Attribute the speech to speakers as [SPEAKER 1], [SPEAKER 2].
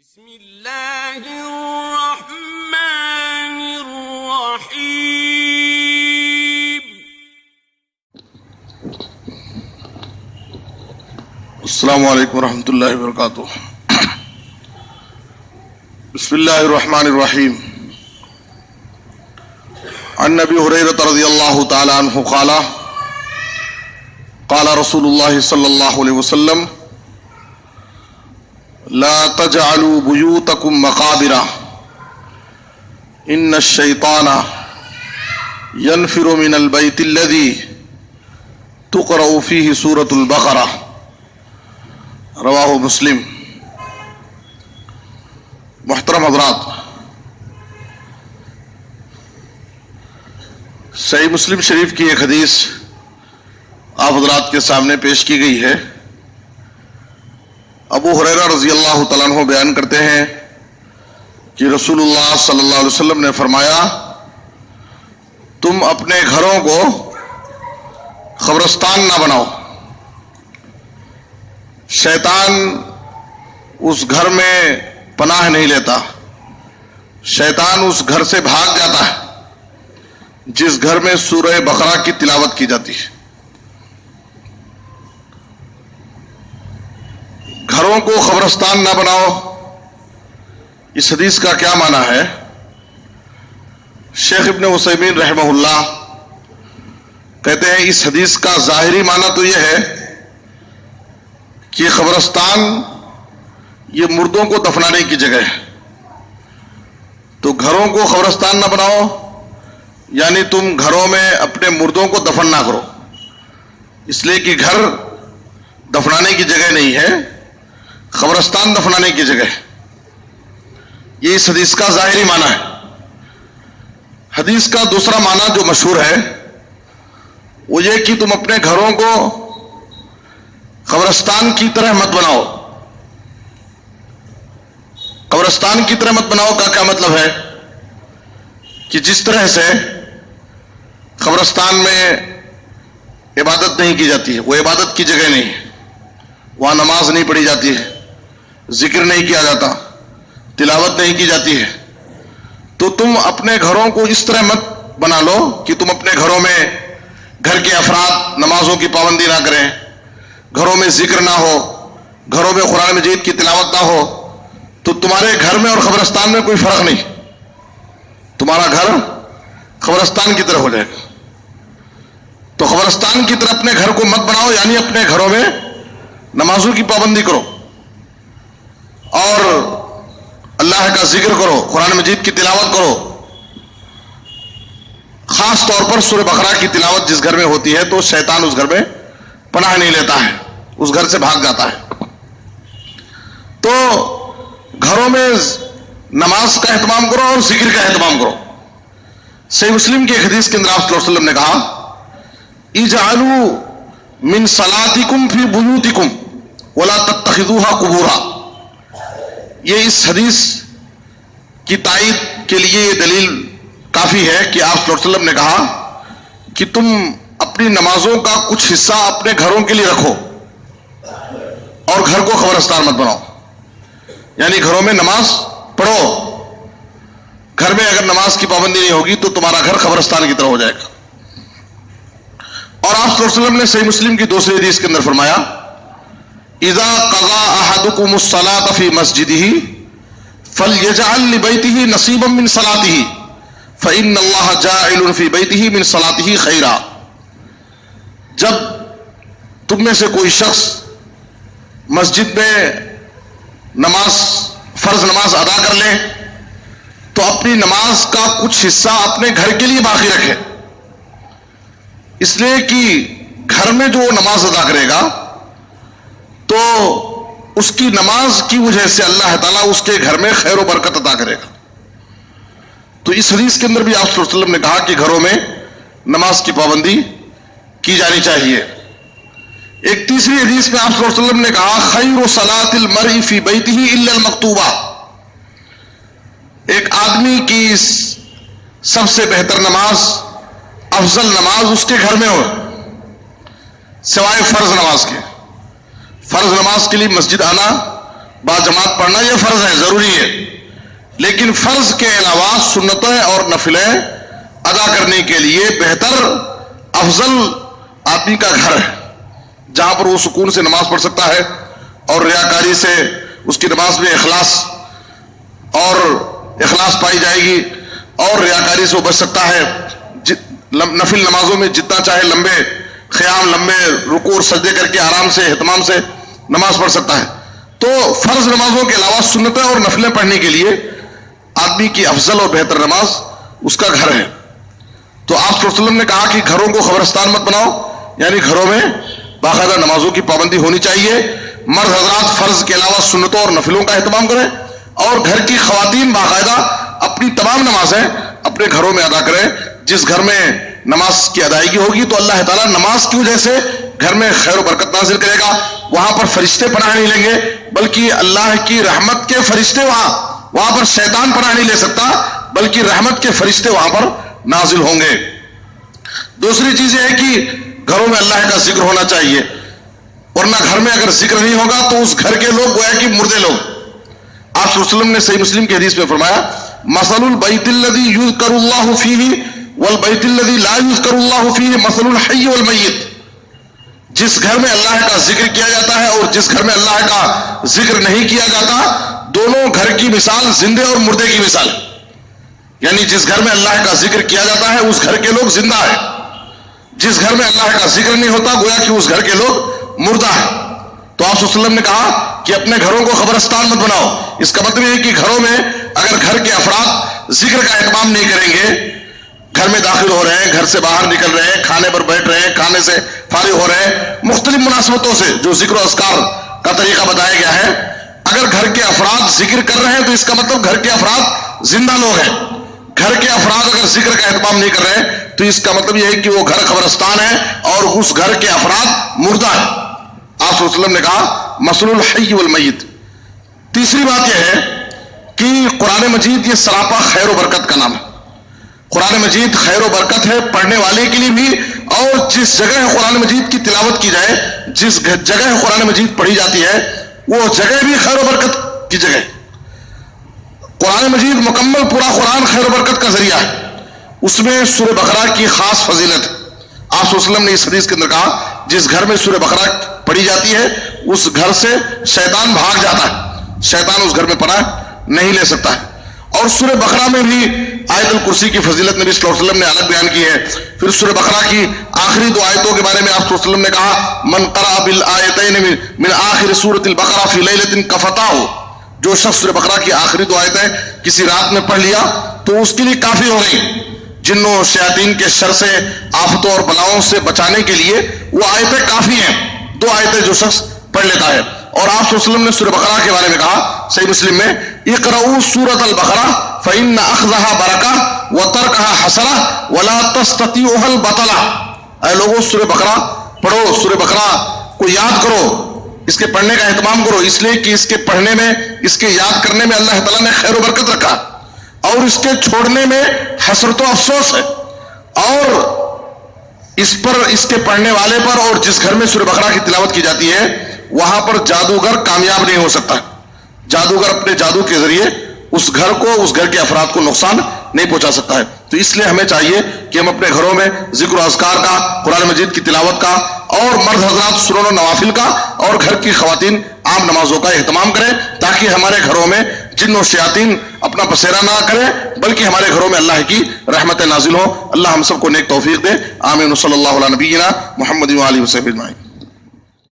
[SPEAKER 1] بسم اللہ الرحمن الرحیم.
[SPEAKER 2] السلام علیکم ورحمۃ اللہ وبرکاتہ. بسم اللہ الرحمن الرحیم. عن ابی ہریرہ رضی اللہ تعالی عنہ قال قال رسول اللہ صلی اللہ علیہ وسلم لا تجعلوا بیوتکم مقابر ان الشیطان ينفر من البیت الذی تقرأ فیہ سورۃ البقرہ. رواہ مسلم. محترم حضرات، صحیح مسلم شریف کی ایک حدیث آپ حضرات کے سامنے پیش کی گئی ہے. ابو ہریرہ رضی اللہ تعالیٰ عنہ بیان کرتے ہیں کہ رسول اللہ صلی اللہ علیہ وسلم نے فرمایا، تم اپنے گھروں کو قبرستان نہ بناؤ. شیطان اس گھر میں پناہ نہیں لیتا. شیطان اس گھر سے بھاگ جاتا ہے جس گھر میں سورہ بقرہ کی تلاوت کی جاتی ہے. گھروں کو قبرستان نہ بناؤ، اس حدیث کا کیا معنی ہے؟ شیخ ابن عثیمین رحمہ اللہ کہتے ہیں اس حدیث کا ظاہری معنی تو یہ ہے کہ قبرستان یہ مردوں کو دفنانے کی جگہ ہے. تو گھروں کو قبرستان نہ بناؤ یعنی تم گھروں میں اپنے مردوں کو دفن نہ کرو، اس لیے کہ گھر دفنانے کی جگہ نہیں ہے، قبرستان دفنانے کی جگہ ہے. یہ اس حدیث کا ظاہری معنی ہے. حدیث کا دوسرا معنی جو مشہور ہے وہ یہ کہ تم اپنے گھروں کو قبرستان کی طرح مت بناؤ. قبرستان کی طرح مت بناؤ کا کیا مطلب ہے کہ جس طرح سے قبرستان میں عبادت نہیں کی جاتی ہے، وہ عبادت کی جگہ نہیں ہے، وہاں نماز نہیں پڑھی جاتی ہے، ذکر نہیں کیا جاتا، تلاوت نہیں کی جاتی ہے. تو تم اپنے گھروں کو اس طرح مت بنا لو کہ تم اپنے گھروں میں گھر کے افراد نمازوں کی پابندی نہ کریں، گھروں میں ذکر نہ ہو، گھروں میں قرآن مجید کی تلاوت نہ ہو. تو تمہارے گھر میں اور قبرستان میں کوئی فرق نہیں، تمہارا گھر قبرستان کی طرح ہو جائے گا. تو قبرستان کی طرح اپنے گھر کو مت بناؤ، یعنی اپنے گھروں میں نمازوں کی پابندی کرو اور اللہ کا ذکر کرو، قرآن مجید کی تلاوت کرو. خاص طور پر سورہ بقرہ کی تلاوت جس گھر میں ہوتی ہے تو شیطان اس گھر میں پناہ نہیں لیتا ہے، اس گھر سے بھاگ جاتا ہے. تو گھروں میں نماز کا اہتمام کرو اور ذکر کا اہتمام کرو. صحیح مسلم کی ایک حدیث کے اندر آپ صلی اللہ علیہ وسلم نے کہا، اجعلوا من صلاتکم فی بیوتکم ولا تتخذوها قبورا. یہ اس حدیث کی تائید کے لیے یہ دلیل کافی ہے کہ آپ صلی اللہ علیہ وسلم نے کہا کہ تم اپنی نمازوں کا کچھ حصہ اپنے گھروں کے لیے رکھو اور گھر کو قبرستان مت بناؤ. یعنی گھروں میں نماز پڑھو، گھر میں اگر نماز کی پابندی نہیں ہوگی تو تمہارا گھر قبرستان کی طرح ہو جائے گا. اور آپ صلی اللہ علیہ وسلم نے صحیح مسلم کی دوسری حدیث کے اندر فرمایا، اذا قضى احدكم الصلاة في مسجده فليجعل لبيته نصيبا من صلاته فإن الله جاعل في بيته من صلاته خيرا. جب تم میں سے کوئی شخص مسجد میں فرض نماز ادا کر لے تو اپنی نماز کا کچھ حصہ اپنے گھر کے لیے باقی رکھے، اس لیے کہ گھر میں جو نماز ادا کرے گا تو اس کی نماز کی وجہ سے اللہ تعالیٰ اس کے گھر میں خیر و برکت عطا کرے گا. تو اس حدیث کے اندر بھی آپ صلی اللہ علیہ وسلم نے کہا کہ گھروں میں نماز کی پابندی کی جانی چاہیے. ایک تیسری حدیث میں آپ صلی اللہ علیہ وسلم نے کہا، خیر صلاۃ المرء فی بیتہ الا المکتوبہ. ایک آدمی کی سب سے بہتر نماز، افضل نماز اس کے گھر میں ہو سوائے فرض نماز کے. فرض نماز کے لیے مسجد آنا باجماعت پڑھنا یہ فرض ہے، ضروری ہے، لیکن فرض کے علاوہ سنتیں اور نفلیں ادا کرنے کے لیے بہتر افضل آدمی کا گھر ہے، جہاں پر وہ سکون سے نماز پڑھ سکتا ہے اور ریاکاری سے اس کی نماز میں اخلاص پائی جائے گی اور ریاکاری سے وہ بچ سکتا ہے۔ نفل نمازوں میں جتنا چاہے لمبے قیام، لمبے رکوع اور سجدے کر کے آرام سے اہتمام سے نماز پڑھ سکتا ہے۔ تو فرض نمازوں کے علاوہ سنتیں اور نفلیں پڑھنے کے لیے آدمی کی افضل اور بہتر نماز اس کا گھر ہے۔ تو آپ صلی اللہ علیہ وسلم نے کہا کہ گھروں کو قبرستان مت بناؤ، یعنی گھروں میں باقاعدہ نمازوں کی پابندی ہونی چاہیے۔ مرد حضرات فرض کے علاوہ سنتوں اور نفلوں کا اہتمام کریں، اور گھر کی خواتین باقاعدہ اپنی تمام نمازیں اپنے گھروں میں ادا کریں۔ جس گھر میں نماز کی ادائیگی ہوگی تو اللہ تعالیٰ نماز کی وجہ سے گھر میں خیر و برکت نازل کرے گا۔ وہاں پر فرشتے پناہ نہیں لیں گے، بلکہ اللہ کی رحمت کے فرشتے وہاں پر شیطان پناہ نہیں لے سکتا، بلکہ رحمت کے فرشتے وہاں پر نازل ہوں گے۔ دوسری چیز یہ ہے کہ گھروں میں اللہ کا ذکر ہونا چاہیے، ورنہ گھر میں اگر ذکر نہیں ہوگا تو اس گھر کے لوگ گویا کہ مردے لوگ۔ آپ صلی اللہ علیہ وسلم نے صحیح مسلم کی حدیث میں فرمایا، مثل البیت الذی یذکر اللہ فیہ والبیت الذی لا یذکر اللہ فیہ مثل الحی والمیت۔ جس گھر میں اللہ کا ذکر کیا جاتا ہے اور جس گھر میں اللہ کا ذکر نہیں کیا جاتا، دونوں گھر کی مثال زندے اور مردے کی مثال۔ یعنی جس گھر میں اللہ کا ذکر کیا جاتا ہے اس گھر کے لوگ زندہ ہیں، جس گھر میں اللہ کا ذکر نہیں ہوتا گویا کہ اس گھر کے لوگ مردہ ہیں۔ تو آپ صلی اللہ علیہ وسلم نے کہا کہ اپنے گھروں کو قبرستان مت بناؤ۔ اس کا مطلب یہ ہے کہ گھروں میں اگر گھر کے افراد ذکر کا اہتمام نہیں کریں گے، گھر میں داخل ہو رہے ہیں، گھر سے باہر نکل رہے ہیں، کھانے پر بیٹھ رہے ہیں، کھانے سے فارغ ہو رہے ہیں، مختلف مناسبتوں سے جو ذکر و اذکار کا طریقہ بتایا گیا ہے، اگر گھر کے افراد ذکر کر رہے ہیں تو اس کا مطلب گھر کے افراد زندہ لوگ ہیں۔ گھر کے افراد اگر ذکر کا اہتمام نہیں کر رہے ہیں تو اس کا مطلب یہ ہے کہ وہ گھر قبرستان ہے اور اس گھر کے افراد مردہ ہیں۔ آپ صلی اللہ علیہ وسلم نے کہا مثل الحی والمیت۔ تیسری بات یہ ہے کہ قرآن مجید یہ سراپا خیر و برکت کا نام ہے۔ قرآن مجید خیر و برکت ہے پڑھنے والے کے لیے بھی، اور جس جگہ قرآن مجید کی تلاوت کی جائے، جس جگہ قرآن مجید پڑھی جاتی ہے وہ جگہ بھی خیر و برکت کی جگہ ہے۔ قرآن مجید مکمل پورا قرآن خیر و برکت کا ذریعہ ہے۔ اس میں سورہ بقرہ کی خاص فضیلت ہے۔ آپ صلی اللہ علیہ وسلم نے اس حدیث کے اندر کہا جس گھر میں سورہ بقرہ پڑھی جاتی ہے اس گھر سے شیطان بھاگ جاتا ہے، شیطان اس گھر میں پناہ نہیں لے سکتا ہے۔ اور سورہ بقرہ میں بھی آیت الکرسی کی فضیلت نبی صلی اللہ علیہ وسلم نے الگ بیان کی ہے۔ پھر سورہ بقرہ کی آخری دو آیتوں کے بارے میں آپ صلی اللہ علیہ وسلم نے کہا من قرأ بالآیتین من آخر سورۃ البقرہ فی لیلۃ کفتاہ، جو شخص سورہ بقرہ کی آخری دو آیتیں کسی رات میں پڑھ لیا تو اس کے لیے کافی ہو گئی۔ جنوں اور شیاطین کے شر سے، آفتوں اور بلاؤں سے بچانے کے لیے وہ آیتیں کافی ہیں، دو آیتیں جو شخص پڑھ لیتا ہے۔ اور آپ صلی اللہ علیہ وسلم نے سورہ بقرہ کے بارے میں کہا صحیح مسلم میں اقرؤوا سورۃ البقرہ فإن أخذها برکہ وترکها حسرہ ولا تستطيعها البطلہ۔ اے لوگوں سورہ بقرہ پڑھو، سورہ بقرہ کو یاد کرو، اس کے پڑھنے کا اہتمام کرو، اس لیے کہ اس کے پڑھنے میں، اس کے یاد کرنے میں اللہ تعالیٰ نے خیر و برکت رکھا، اور اس کے چھوڑنے میں حسرت و افسوس ہے۔ اور اس پر، اس کے پڑھنے والے پر، اور جس گھر میں سورہ بقرہ کی تلاوت کی جاتی ہے وہاں پر جادوگر کامیاب نہیں ہو سکتا۔ جادوگر اپنے جادو کے ذریعے اس گھر کو، اس گھر کے افراد کو نقصان نہیں پہنچا سکتا ہے۔ تو اس لیے ہمیں چاہیے کہ ہم اپنے گھروں میں ذکر و اذکار کا، قرآن مجید کی تلاوت کا، اور مرد حضرات سنن و نوافل کا، اور گھر کی خواتین عام نمازوں کا اہتمام کریں، تاکہ ہمارے گھروں میں جن و شیاطین اپنا بسیرا نہ کریں، بلکہ ہمارے گھروں میں اللہ کی رحمت نازل ہو۔ اللہ ہم سب کو نیک توفیق دے، آمین۔ صلی اللہ علیہ نبینا محمد و آلہ وصحبہ اجمعین۔